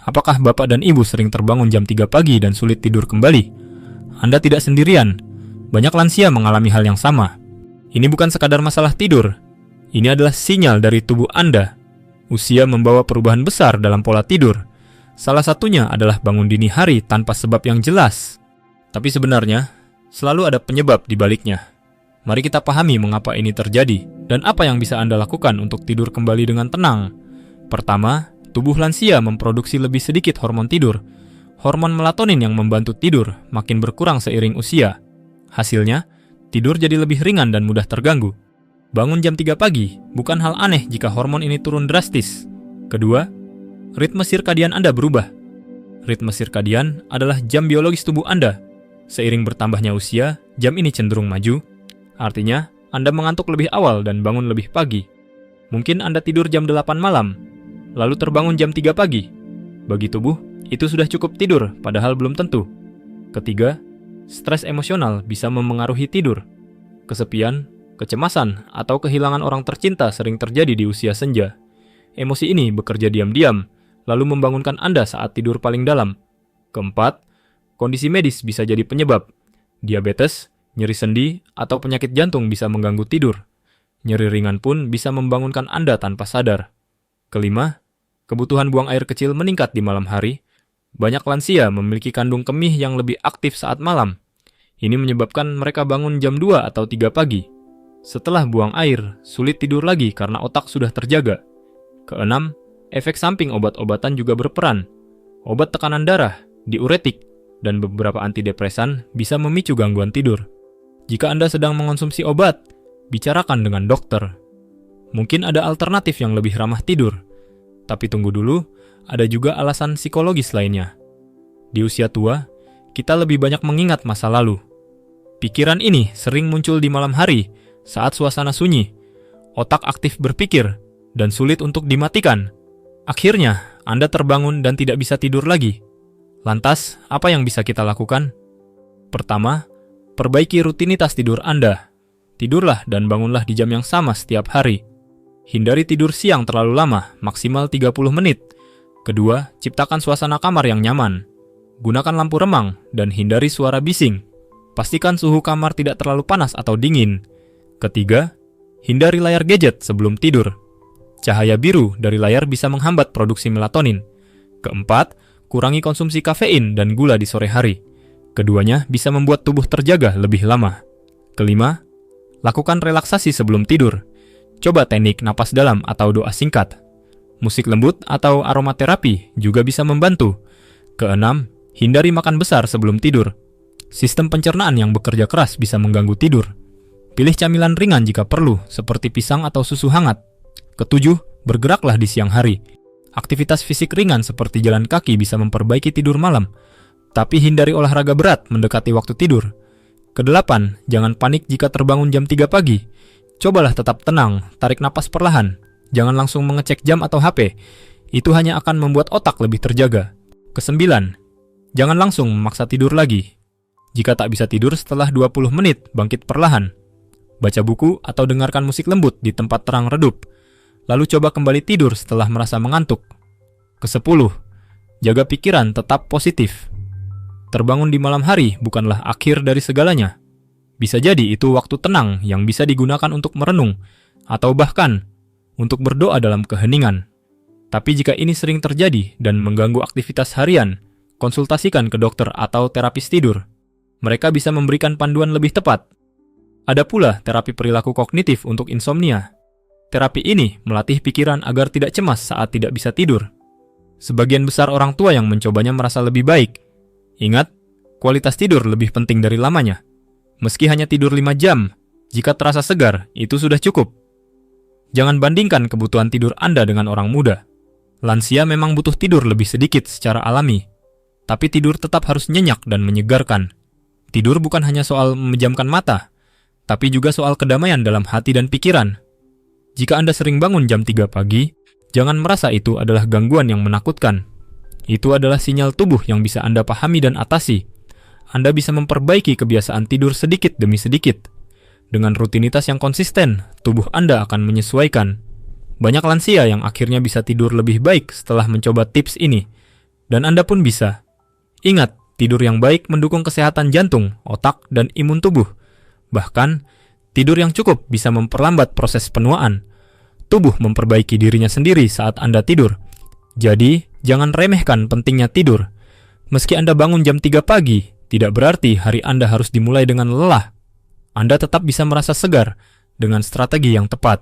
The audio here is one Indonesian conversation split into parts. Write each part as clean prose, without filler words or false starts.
Apakah Bapak dan Ibu sering terbangun jam 3 pagi dan sulit tidur kembali? Anda tidak sendirian. Banyak lansia mengalami hal yang sama. Ini bukan sekadar masalah tidur. Ini adalah sinyal dari tubuh Anda. Usia membawa perubahan besar dalam pola tidur. Salah satunya adalah bangun dini hari tanpa sebab yang jelas. Tapi sebenarnya, selalu ada penyebab di baliknya. Mari kita pahami mengapa ini terjadi dan apa yang bisa Anda lakukan untuk tidur kembali dengan tenang. Pertama, tubuh lansia memproduksi lebih sedikit hormon tidur. Hormon melatonin yang membantu tidur makin berkurang seiring usia. Hasilnya, tidur jadi lebih ringan dan mudah terganggu. Bangun jam 3 pagi bukan hal aneh jika hormon ini turun drastis. Kedua, ritme sirkadian Anda berubah. Ritme sirkadian adalah jam biologis tubuh Anda. Seiring bertambahnya usia, jam ini cenderung maju. Artinya, Anda mengantuk lebih awal dan bangun lebih pagi. Mungkin Anda tidur jam 8 malam, lalu terbangun jam 3 pagi. Bagi tubuh, itu sudah cukup tidur, padahal belum tentu. Ketiga, stres emosional bisa memengaruhi tidur. Kesepian, kecemasan, atau kehilangan orang tercinta sering terjadi di usia senja. Emosi ini bekerja diam-diam, lalu membangunkan Anda saat tidur paling dalam. Keempat, kondisi medis bisa jadi penyebab. Diabetes, nyeri sendi, atau penyakit jantung bisa mengganggu tidur. Nyeri ringan pun bisa membangunkan Anda tanpa sadar. Kelima, kebutuhan buang air kecil meningkat di malam hari. Banyak lansia memiliki kandung kemih yang lebih aktif saat malam. Ini menyebabkan mereka bangun jam 2 atau 3 pagi. Setelah buang air, sulit tidur lagi karena otak sudah terjaga. Keenam, efek samping obat-obatan juga berperan. Obat tekanan darah, diuretik, dan beberapa antidepresan bisa memicu gangguan tidur. Jika Anda sedang mengonsumsi obat, bicarakan dengan dokter. Mungkin ada alternatif yang lebih ramah tidur. Tapi tunggu dulu, ada juga alasan psikologis lainnya. Di usia tua, kita lebih banyak mengingat masa lalu. Pikiran ini sering muncul di malam hari, saat suasana sunyi, otak aktif berpikir, dan sulit untuk dimatikan. Akhirnya, Anda terbangun dan tidak bisa tidur lagi. Lantas, apa yang bisa kita lakukan? Pertama, perbaiki rutinitas tidur Anda. Tidurlah dan bangunlah di jam yang sama setiap hari. Hindari tidur siang terlalu lama, maksimal 30 menit. Kedua, ciptakan suasana kamar yang nyaman. Gunakan lampu remang dan hindari suara bising. Pastikan suhu kamar tidak terlalu panas atau dingin. Ketiga, hindari layar gadget sebelum tidur. Cahaya biru dari layar bisa menghambat produksi melatonin. Keempat, kurangi konsumsi kafein dan gula di sore hari. Keduanya bisa membuat tubuh terjaga lebih lama. Kelima, lakukan relaksasi sebelum tidur. Coba teknik napas dalam atau doa singkat. Musik lembut atau aromaterapi juga bisa membantu. Keenam, hindari makan besar sebelum tidur. Sistem pencernaan yang bekerja keras bisa mengganggu tidur. Pilih camilan ringan jika perlu, seperti pisang atau susu hangat. Ketujuh, bergeraklah di siang hari. Aktivitas fisik ringan seperti jalan kaki bisa memperbaiki tidur malam, tapi hindari olahraga berat mendekati waktu tidur. Kedelapan, jangan panik jika terbangun jam 3 pagi. Cobalah tetap tenang, tarik napas perlahan. Jangan langsung mengecek jam atau HP. Itu hanya akan membuat otak lebih terjaga. Kesembilan, jangan langsung memaksa tidur lagi. Jika tak bisa tidur setelah 20 menit, bangkit perlahan. Baca buku atau dengarkan musik lembut di tempat terang redup. Lalu coba kembali tidur setelah merasa mengantuk. Kesepuluh, jaga pikiran tetap positif. Terbangun di malam hari bukanlah akhir dari segalanya. Bisa jadi itu waktu tenang yang bisa digunakan untuk merenung, atau bahkan untuk berdoa dalam keheningan. Tapi jika ini sering terjadi dan mengganggu aktivitas harian, konsultasikan ke dokter atau terapis tidur. Mereka bisa memberikan panduan lebih tepat. Ada pula terapi perilaku kognitif untuk insomnia. Terapi ini melatih pikiran agar tidak cemas saat tidak bisa tidur. Sebagian besar orang tua yang mencobanya merasa lebih baik. Ingat, kualitas tidur lebih penting dari lamanya. Meski hanya tidur 5 jam, jika terasa segar, itu sudah cukup. Jangan bandingkan kebutuhan tidur Anda dengan orang muda. Lansia memang butuh tidur lebih sedikit secara alami, tapi tidur tetap harus nyenyak dan menyegarkan. Tidur bukan hanya soal memejamkan mata, tapi juga soal kedamaian dalam hati dan pikiran. Jika Anda sering bangun jam 3 pagi, jangan merasa itu adalah gangguan yang menakutkan. Itu adalah sinyal tubuh yang bisa Anda pahami dan atasi. Anda bisa memperbaiki kebiasaan tidur sedikit demi sedikit. Dengan rutinitas yang konsisten, tubuh Anda akan menyesuaikan. Banyak lansia yang akhirnya bisa tidur lebih baik setelah mencoba tips ini. Dan Anda pun bisa. Ingat, tidur yang baik mendukung kesehatan jantung, otak, dan imun tubuh. Bahkan, tidur yang cukup bisa memperlambat proses penuaan. Tubuh memperbaiki dirinya sendiri saat Anda tidur. Jadi, jangan remehkan pentingnya tidur. Meski Anda bangun jam 3 pagi, tidak berarti hari Anda harus dimulai dengan lelah. Anda tetap bisa merasa segar dengan strategi yang tepat.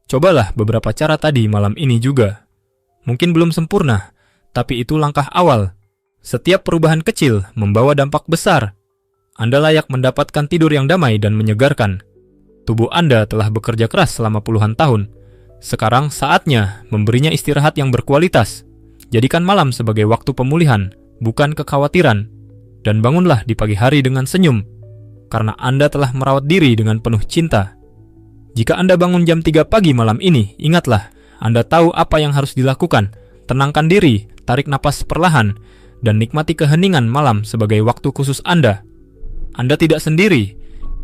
Cobalah beberapa cara tadi malam ini juga. Mungkin belum sempurna, tapi itu langkah awal. Setiap perubahan kecil membawa dampak besar. Anda layak mendapatkan tidur yang damai dan menyegarkan. Tubuh Anda telah bekerja keras selama puluhan tahun. Sekarang saatnya memberinya istirahat yang berkualitas. Jadikan malam sebagai waktu pemulihan, bukan kekhawatiran. Dan bangunlah di pagi hari dengan senyum, karena Anda telah merawat diri dengan penuh cinta. Jika Anda bangun jam 3 pagi malam ini, ingatlah, Anda tahu apa yang harus dilakukan. Tenangkan diri, tarik napas perlahan, dan nikmati keheningan malam sebagai waktu khusus Anda. Anda tidak sendiri.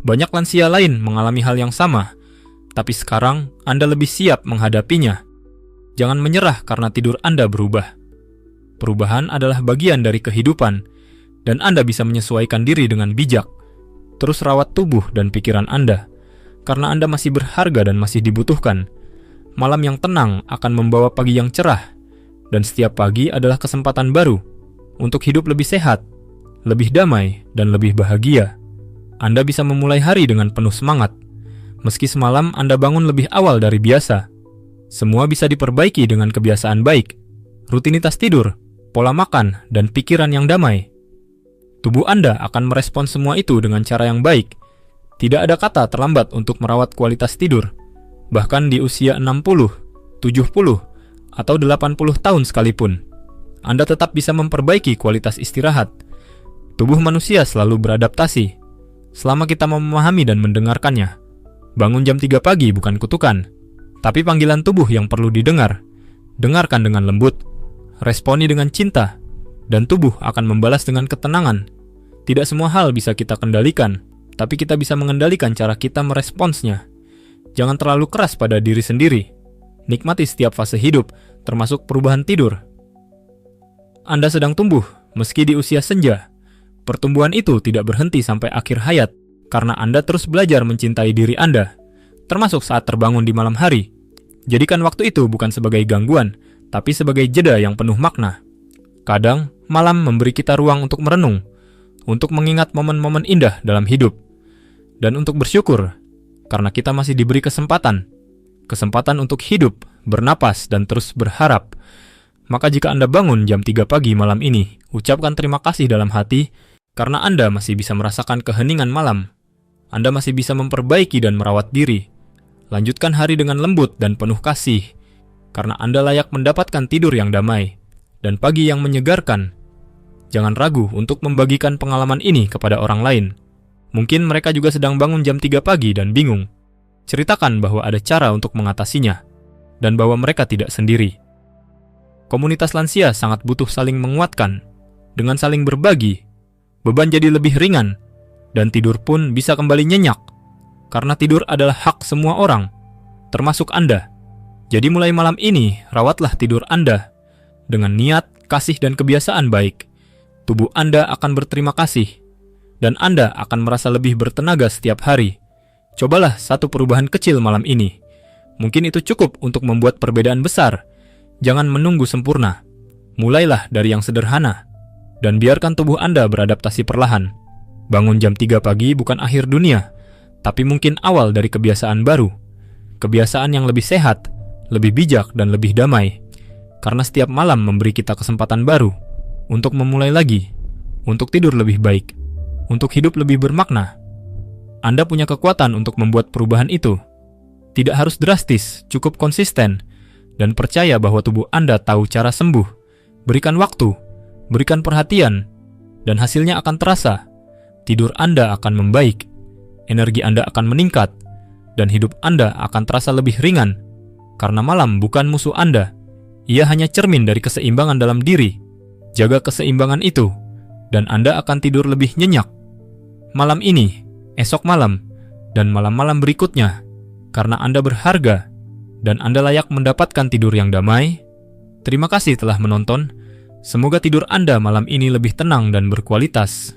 Banyak lansia lain mengalami hal yang sama, tapi sekarang Anda lebih siap menghadapinya. Jangan menyerah karena tidur Anda berubah. Perubahan adalah bagian dari kehidupan, dan Anda bisa menyesuaikan diri dengan bijak. Terus rawat tubuh dan pikiran Anda, karena Anda masih berharga dan masih dibutuhkan. Malam yang tenang akan membawa pagi yang cerah, dan setiap pagi adalah kesempatan baru untuk hidup lebih sehat, lebih damai, dan lebih bahagia. Anda bisa memulai hari dengan penuh semangat. Meski semalam Anda bangun lebih awal dari biasa, semua bisa diperbaiki dengan kebiasaan baik, rutinitas tidur, pola makan, dan pikiran yang damai. Tubuh Anda akan merespons semua itu dengan cara yang baik. Tidak ada kata terlambat untuk merawat kualitas tidur. Bahkan di usia 60, 70, atau 80 tahun sekalipun, Anda tetap bisa memperbaiki kualitas istirahat. Tubuh manusia selalu beradaptasi, selama kita memahami dan mendengarkannya. Bangun jam 3 pagi bukan kutukan, tapi panggilan tubuh yang perlu didengar. Dengarkan dengan lembut, responi dengan cinta, dan tubuh akan membalas dengan ketenangan. Tidak semua hal bisa kita kendalikan, tapi kita bisa mengendalikan cara kita meresponsnya. Jangan terlalu keras pada diri sendiri. Nikmati setiap fase hidup, termasuk perubahan tidur. Anda sedang tumbuh, meski di usia senja. Pertumbuhan itu tidak berhenti sampai akhir hayat, karena Anda terus belajar mencintai diri Anda, termasuk saat terbangun di malam hari. Jadikan waktu itu bukan sebagai gangguan, tapi sebagai jeda yang penuh makna. Kadang, malam memberi kita ruang untuk merenung, untuk mengingat momen-momen indah dalam hidup, dan untuk bersyukur, karena kita masih diberi kesempatan untuk hidup, bernapas, dan terus berharap. Maka jika Anda bangun jam 3 pagi malam ini, ucapkan terima kasih dalam hati, karena Anda masih bisa merasakan keheningan malam. Anda masih bisa memperbaiki dan merawat diri. Lanjutkan hari dengan lembut dan penuh kasih, karena Anda layak mendapatkan tidur yang damai, dan pagi yang menyegarkan. Jangan ragu untuk membagikan pengalaman ini kepada orang lain. Mungkin mereka juga sedang bangun jam 3 pagi dan bingung. Ceritakan bahwa ada cara untuk mengatasinya, dan bahwa mereka tidak sendiri. Komunitas lansia sangat butuh saling menguatkan. Dengan saling berbagi, beban jadi lebih ringan, dan tidur pun bisa kembali nyenyak. Karena tidur adalah hak semua orang, termasuk Anda. Jadi mulai malam ini, rawatlah tidur Anda. Dengan niat, kasih, dan kebiasaan baik, tubuh Anda akan berterima kasih, dan Anda akan merasa lebih bertenaga setiap hari. Cobalah satu perubahan kecil malam ini. Mungkin itu cukup untuk membuat perbedaan besar. Jangan menunggu sempurna. Mulailah dari yang sederhana, dan biarkan tubuh Anda beradaptasi perlahan. Bangun jam 3 pagi bukan akhir dunia, tapi mungkin awal dari kebiasaan baru. Kebiasaan yang lebih sehat, lebih bijak, dan lebih damai. Karena setiap malam memberi kita kesempatan baru untuk memulai lagi, untuk tidur lebih baik, untuk hidup lebih bermakna. Anda punya kekuatan untuk membuat perubahan itu. Tidak harus drastis, cukup konsisten, dan percaya bahwa tubuh Anda tahu cara sembuh. Berikan waktu, berikan perhatian, dan hasilnya akan terasa. Tidur Anda akan membaik, energi Anda akan meningkat, dan hidup Anda akan terasa lebih ringan. Karena malam bukan musuh Anda. Ia hanya cermin dari keseimbangan dalam diri. Jaga keseimbangan itu, dan Anda akan tidur lebih nyenyak. Malam ini, esok malam, dan malam-malam berikutnya. Karena Anda berharga, dan Anda layak mendapatkan tidur yang damai. Terima kasih telah menonton. Semoga tidur Anda malam ini lebih tenang dan berkualitas.